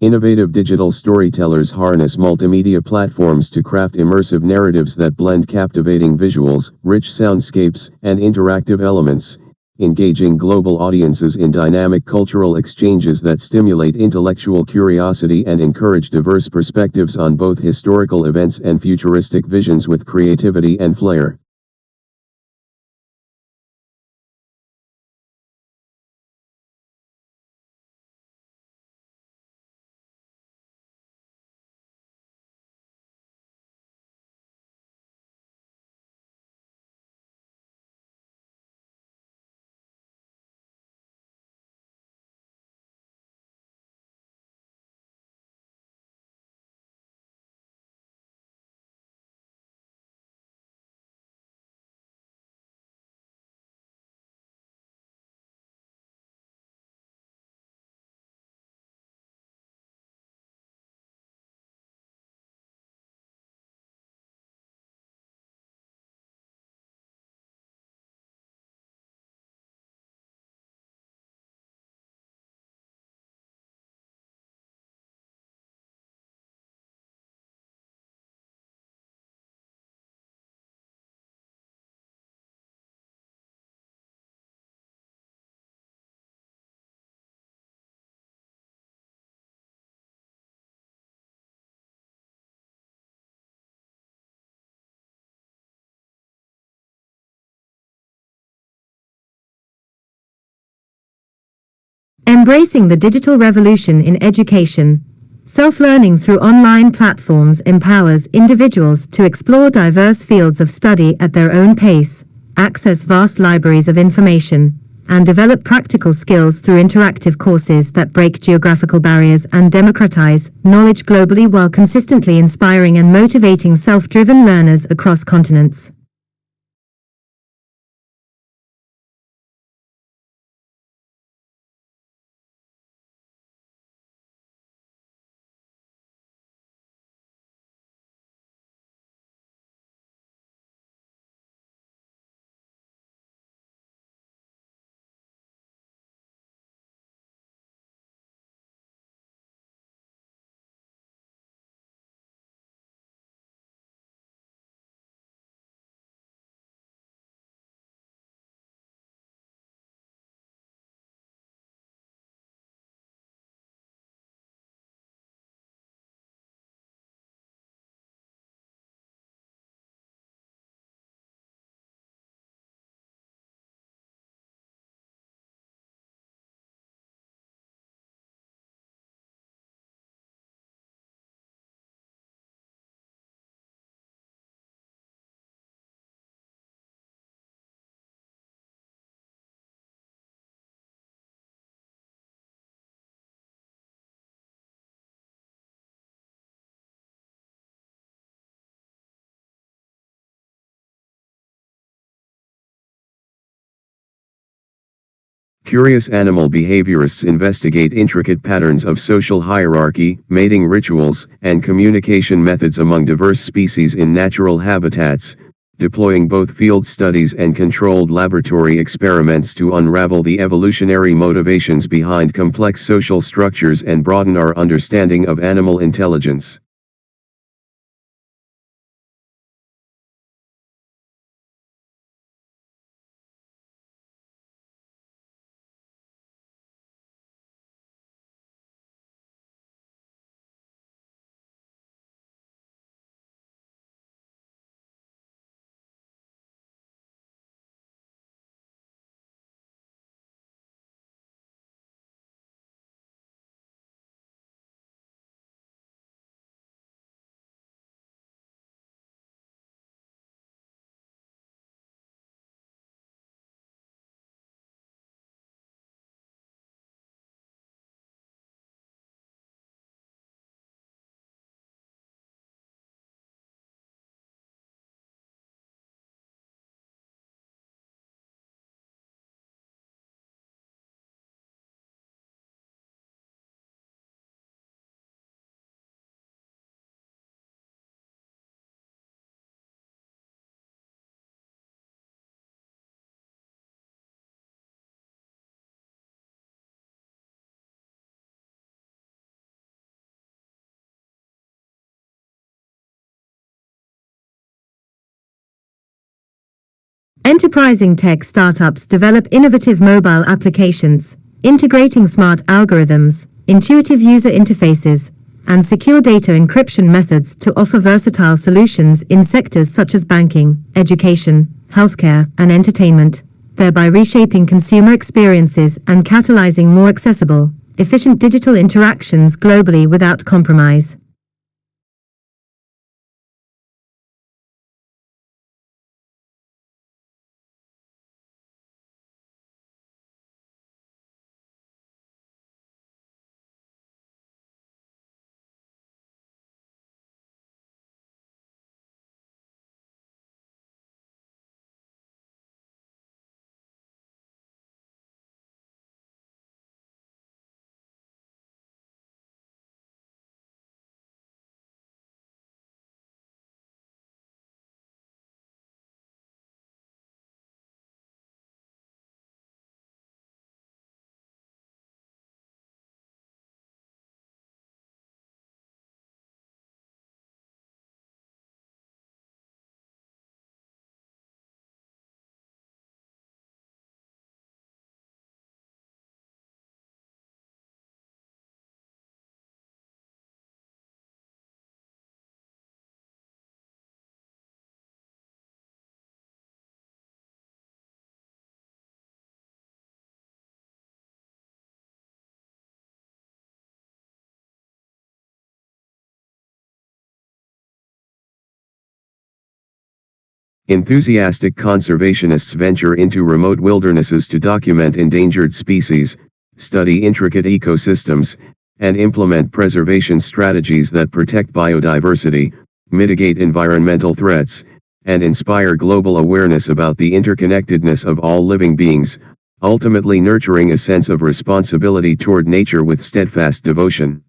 Innovative digital storytellers harness multimedia platforms to craft immersive narratives that blend captivating visuals, rich soundscapes, and interactive elements, engaging global audiences in dynamic cultural exchanges that stimulate intellectual curiosity and encourage diverse perspectives on both historical events and futuristic visions with creativity and flair. Embracing the digital revolution in education. Self-learning through online platforms empowers individuals to explore diverse fields of study at their own pace, access vast libraries of information, and develop practical skills through interactive courses that break geographical barriers and democratize knowledge globally while consistently inspiring and motivating self-driven learners across continents. Curious animal behaviorists investigate intricate patterns of social hierarchy, mating rituals, and communication methods among diverse species in natural habitats, deploying both field studies and controlled laboratory experiments to unravel the evolutionary motivations behind complex social structures and broaden our understanding of animal intelligence. Enterprising tech startups develop innovative mobile applications, integrating smart algorithms, intuitive user interfaces, and secure data encryption methods to offer versatile solutions in sectors such as banking, education, healthcare, and entertainment, thereby reshaping consumer experiences and catalyzing more accessible, efficient digital interactions globally without compromise. Enthusiastic conservationists venture into remote wildernesses to document endangered species, study intricate ecosystems, and implement preservation strategies that protect biodiversity, mitigate environmental threats, and inspire global awareness about the interconnectedness of all living beings, ultimately nurturing a sense of responsibility toward nature with steadfast devotion.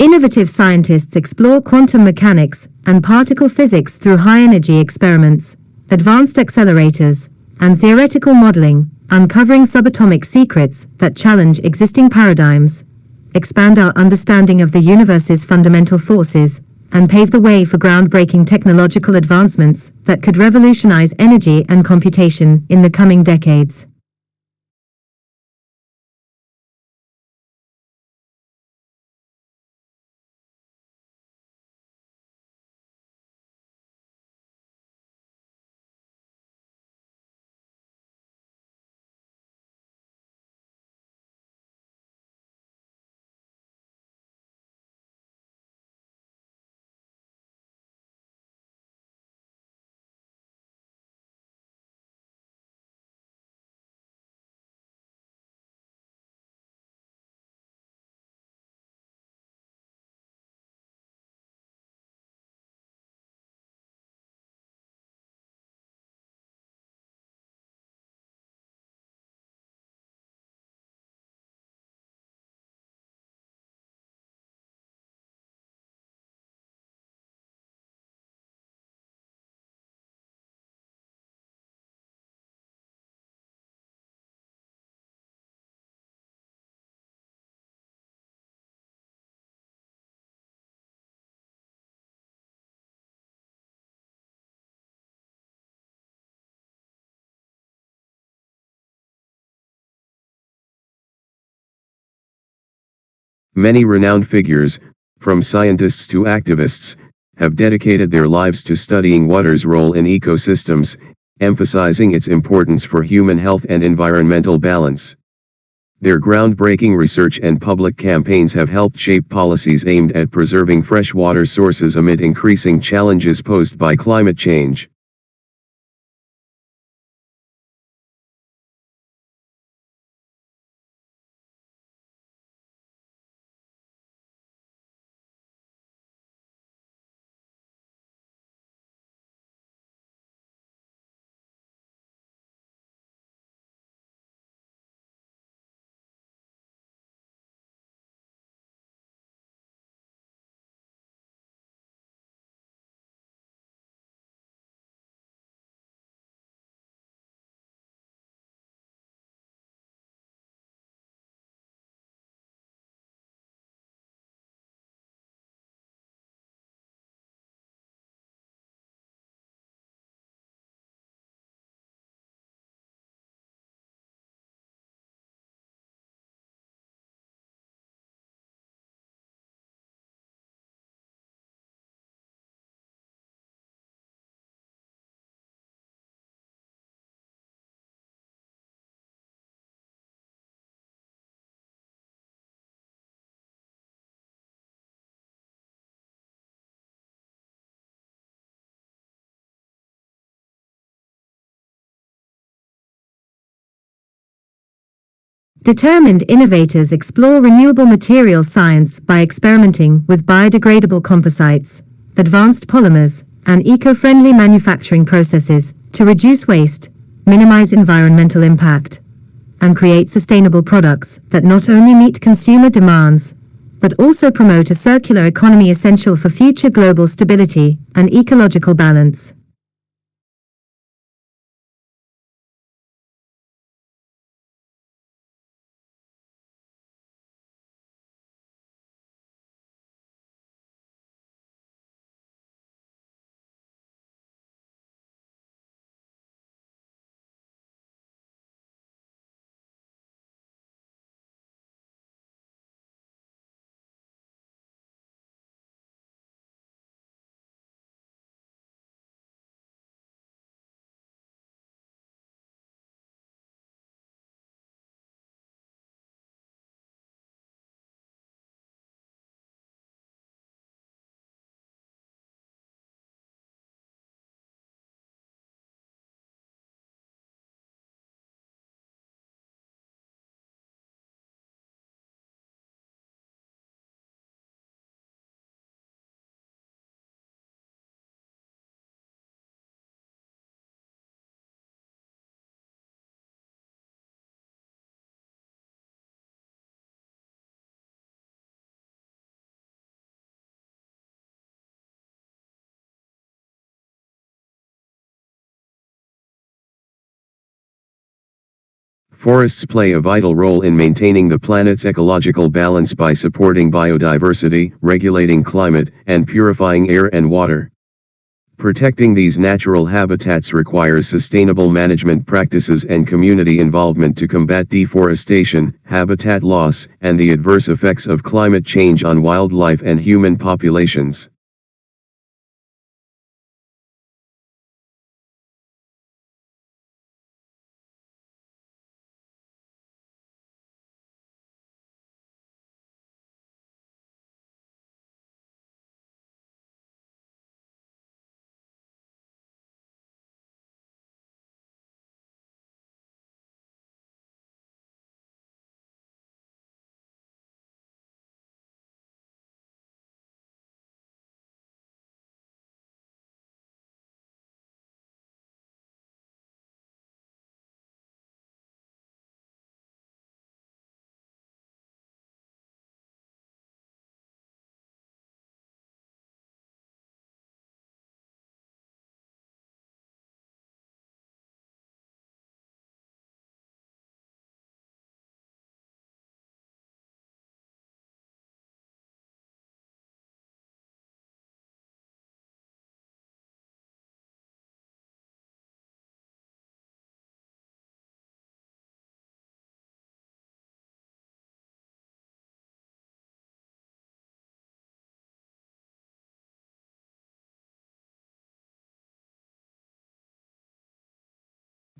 Innovative scientists explore quantum mechanics and particle physics through high-energy experiments, advanced accelerators, and theoretical modeling, uncovering subatomic secrets that challenge existing paradigms, expand our understanding of the universe's fundamental forces, and pave the way for groundbreaking technological advancements that could revolutionize energy and computation in the coming decades. Many renowned figures, from scientists to activists, have dedicated their lives to studying water's role in ecosystems, emphasizing its importance for human health and environmental balance. Their groundbreaking research and public campaigns have helped shape policies aimed at preserving freshwater sources amid increasing challenges posed by climate change. Determined innovators explore renewable materials science by experimenting with biodegradable composites, advanced polymers, and eco-friendly manufacturing processes to reduce waste, minimize environmental impact, and create sustainable products that not only meet consumer demands, but also promote a circular economy essential for future global stability and ecological balance. Forests play a vital role in maintaining the planet's ecological balance by supporting biodiversity, regulating climate, and purifying air and water. Protecting these natural habitats requires sustainable management practices and community involvement to combat deforestation, habitat loss, and the adverse effects of climate change on wildlife and human populations.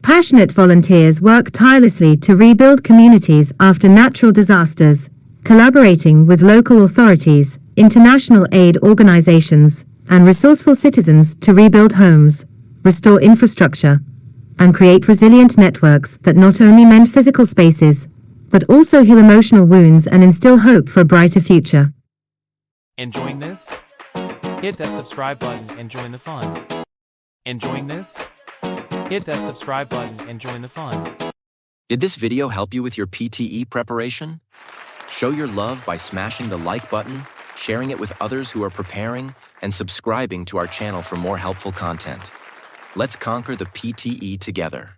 Passionate volunteers work tirelessly to rebuild communities after natural disasters, collaborating with local authorities, international aid organizations, and resourceful citizens to rebuild homes, restore infrastructure, and create resilient networks that not only mend physical spaces, but also heal emotional wounds and instill hope for a brighter future. Enjoying this? Hit that subscribe button and join the fun. Enjoying this? Hit that subscribe button and join the fun. Did this video help you with your PTE preparation? Show your love by smashing the like button, sharing it with others who are preparing, and subscribing to our channel for more helpful content. Let's conquer the PTE together.